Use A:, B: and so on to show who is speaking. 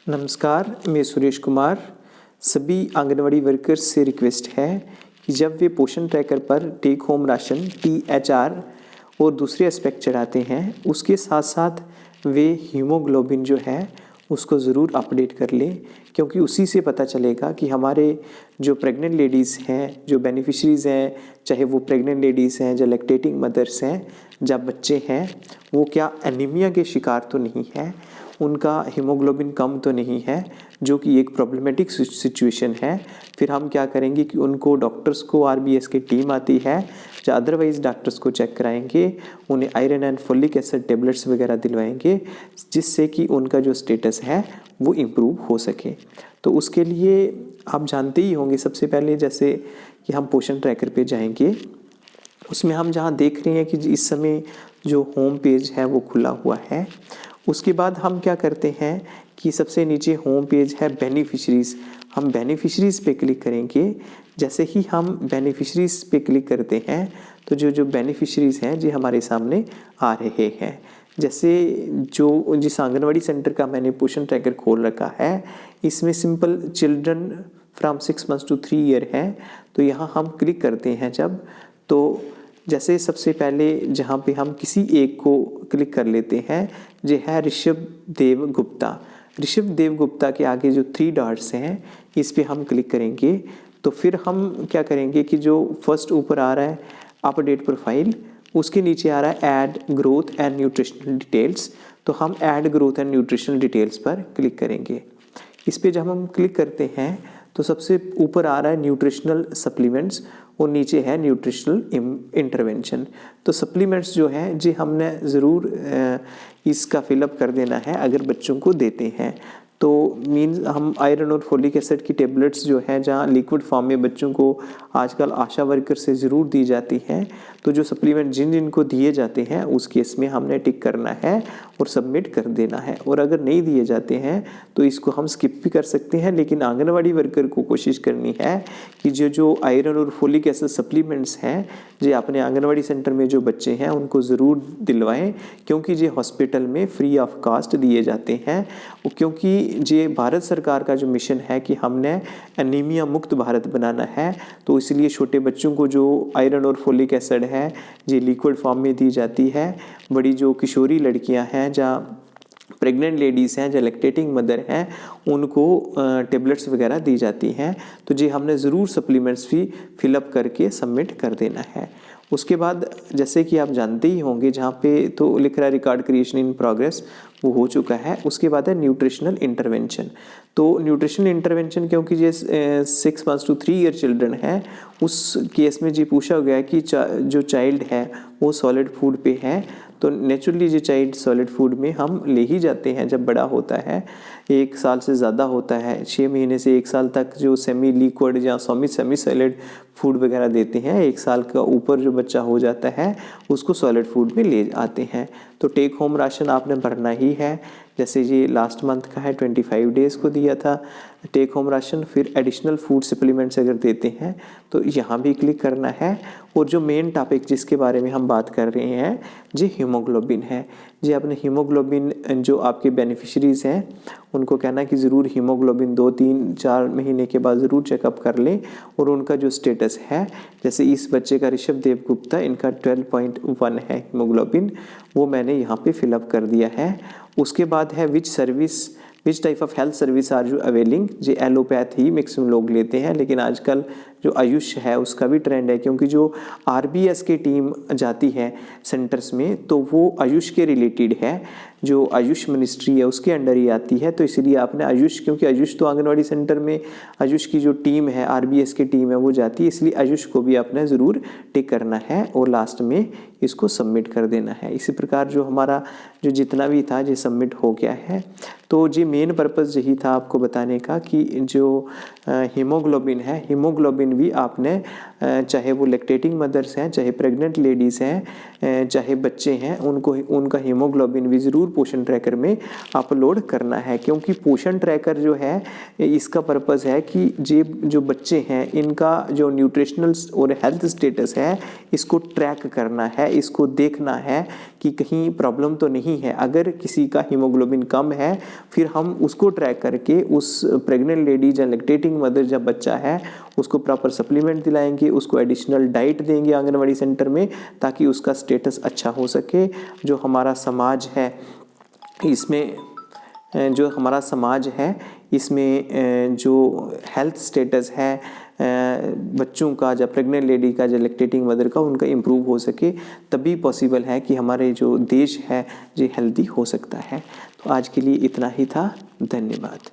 A: नमस्कार, मैं सुरेश कुमार। सभी आंगनवाड़ी वर्कर्स से रिक्वेस्ट है कि जब वे पोषण ट्रैकर पर टेक होम राशन THR और दूसरे एस्पेक्ट चढ़ाते हैं, उसके साथ साथ वे हीमोग्लोबिन जो है उसको ज़रूर अपडेट कर लें, क्योंकि उसी से पता चलेगा कि हमारे जो प्रेग्नेंट लेडीज़ हैं, जो बेनिफिशरीज़ हैं, चाहे वो प्रेग्नेंट लेडीज़ हैं, जो लैक्टेटिंग मदर्स हैं, जब बच्चे हैं, वो क्या एनीमिया के शिकार तो नहीं है, उनका हीमोग्लोबिन कम तो नहीं है, जो कि एक प्रॉब्लमेटिक सिचुएशन है। फिर हम क्या करेंगे कि उनको डॉक्टर्स को RBS की टीम आती है, जो अदरवाइज़ डॉक्टर्स को चेक कराएंगे, उन्हें iron and folic acid tablets वगैरह दिलवाएंगे, जिससे कि उनका जो स्टेटस है वो इम्प्रूव हो सके। तो उसके लिए आप जानते ही होंगे, सबसे पहले जैसे कि हम पोषण ट्रैकर पे जाएंगे, उसमें हम जहाँ देख रहे हैं कि इस समय जो होम पेज है वो खुला हुआ है। उसके बाद हम क्या करते हैं कि सबसे नीचे होम पेज है बेनिफिशरीज़, हम बेनिफिशरीज़ पे क्लिक करेंगे। जैसे ही हम बेनिफिशरीज़ पे क्लिक करते हैं तो जो बेनिफिशरीज़ हैं जी हमारे सामने आ रहे हैं। जैसे जो जिस आंगनवाड़ी सेंटर का मैंने पोषण ट्रैकर खोल रखा है, इसमें simple children from 6 months to 3 year है। तो यहाँ हम क्लिक करते हैं जब, तो जैसे सबसे पहले जहाँ पे हम किसी एक को क्लिक कर लेते हैं, जो है ऋषभ देव गुप्ता। ऋषभ देव गुप्ता के आगे जो 3 डॉट्स हैं, इस पे हम क्लिक करेंगे। तो फिर हम क्या करेंगे कि जो फर्स्ट ऊपर आ रहा है अपडेट प्रोफाइल, उसके नीचे आ रहा है add growth and nutritional details. तो हम add growth and nutritional details पर क्लिक करेंगे। इस पे जब हम क्लिक करते हैं तो सबसे ऊपर आ रहा है न्यूट्रिशनल सप्लीमेंट्स और नीचे है न्यूट्रिशनल इंटरवेंशन। तो सप्लीमेंट्स जो है जी हमने ज़रूर इसका फिलअप कर देना है अगर बच्चों को देते हैं। तो मीन्स हम आयरन और फोलिक एसिड की टेबलेट्स जो है जहाँ लिक्विड फॉर्म में बच्चों को आजकल आशा वर्कर से ज़रूर दी जाती हैं, तो जो सप्लीमेंट जिनको दिए जाते हैं उस केस में हमने टिक करना है और सबमिट कर देना है। और अगर नहीं दिए जाते हैं तो इसको हम स्किप भी कर सकते हैं, लेकिन आंगनवाड़ी वर्कर को कोशिश करनी है कि जो आयरन और फोलिक एसिड सप्लीमेंट्स हैं जो अपने आंगनवाड़ी सेंटर में जो बच्चे हैं उनको ज़रूर दिलवाएं, क्योंकि ये हॉस्पिटल में फ्री ऑफ कास्ट दिए जाते हैं। क्योंकि ये भारत सरकार का जो मिशन है कि हमने एनीमिया मुक्त भारत बनाना है, तो इसलिए छोटे बच्चों को जो आयरन और फोलिक एसिड है ये लिक्विड फॉर्म में दी जाती है। बड़ी जो किशोरी लड़कियां हैं, जहाँ प्रेग्नेंट लेडीज़ हैं, जो लैक्टेटिंग मदर हैं, उनको टेबलेट्स वगैरह दी जाती हैं। तो जी हमने ज़रूर सप्लीमेंट्स भी फिलअप करके सबमिट कर देना है। उसके बाद जैसे कि आप जानते ही होंगे, जहाँ पे तो लिख रहा है रिकॉर्ड क्रिएशन इन प्रोग्रेस, वो हो चुका है। उसके बाद है न्यूट्रिशनल इंटरवेंशन। तो न्यूट्रिशनल इंटरवेंशन क्योंकि ये 6 मंथ्स टू 3 ईयर चिल्ड्रन है, उस केस में जी पूछा गया कि जो चाइल्ड है वो सॉलिड फूड पे है, तो नेचुरली ये चाइल्ड सॉलिड फूड में हम ले ही जाते हैं। जब बड़ा होता है, 1 साल से ज़्यादा होता है, 6 महीने से 1 साल तक जो सेमी लिक्विड या सेमी सॉलिड फूड वगैरह देते हैं, 1 साल का ऊपर जो बच्चा हो जाता है उसको सॉलिड फूड में ले आते हैं। तो टेक होम राशन आपने भरना ही है। जैसे ये लास्ट मंथ का है, 25 डेज़ को दिया था टेक होम राशन। फिर एडिशनल फूड सप्लीमेंट्स अगर देते हैं तो यहाँ भी क्लिक करना है। और जो मेन टॉपिक जिसके बारे में हम बात कर रहे हैं जी हीमोग्लोबिन है। जी आपने हीमोग्लोबिन, जो आपके बेनिफिशरीज़ हैं उनको कहना कि ज़रूर हीमोग्लोबिन 2, 3, 4 महीने के बाद ज़रूर चेकअप कर लें और उनका जो स्टेटस है, जैसे इस बच्चे का ऋषभ देव गुप्ता, इनका 12.1 है हीमोग्लोबिन, वो मैंने यहाँ पे फिलअप कर दिया है। उसके बाद है which type of health service are you availing. जी एलोपैथ ही मैक्सिमम लोग लेते हैं, लेकिन आजकल जो आयुष है उसका भी ट्रेंड है, क्योंकि जो RBS की टीम जाती है सेंटर्स में तो वो आयुष के रिलेटेड है, जो आयुष मिनिस्ट्री है उसके अंडर ही आती है। तो इसीलिए आपने आयुष, क्योंकि आयुष तो आंगनवाड़ी सेंटर में आयुष की जो टीम है, RBS की टीम है वो जाती है, इसलिए आयुष को भी आपने ज़रूर टिक करना है और लास्ट में इसको सबमिट कर देना है। इसी प्रकार जो हमारा जो जितना भी था ये सबमिट हो गया है। तो जी मेन पर्पज़ यही था आपको बताने का कि जो हीमोग्लोबिन है, हीमोग्लोबिन हीमोग्लोबिन भी आपने चाहे वो लैक्टेटिंग मदर्स हैं, चाहे प्रेग्नेंट लेडीज़ हैं, चाहे बच्चे हैं, उनको उनका हीमोग्लोबिन भी ज़रूर पोषण ट्रैकर में अपलोड करना है। क्योंकि पोषण ट्रैकर जो है इसका पर्पज़ है कि जो बच्चे हैं इनका जो न्यूट्रिशनल और हेल्थ स्टेटस है इसको ट्रैक करना है, इसको देखना है कि कहीं प्रॉब्लम तो नहीं है। अगर किसी का हीमोग्लोबिन कम है फिर हम उसको ट्रैक करके उस प्रेग्नेंट लेडी या लैक्टेटिंग मदर जब बच्चा है उसको प्रॉपर सप्लीमेंट दिलाएंगे, उसको एडिशनल डाइट देंगे आंगनवाड़ी सेंटर में, ताकि उसका स्टेटस अच्छा हो सके। जो हमारा समाज है इसमें जो हेल्थ स्टेटस है बच्चों का या प्रेग्नेंट लेडी का या लैक्टेटिंग मदर का, उनका इम्प्रूव हो सके, तभी पॉसिबल है कि हमारे जो देश है ये हेल्दी हो सकता है। तो आज के लिए इतना ही था। धन्यवाद।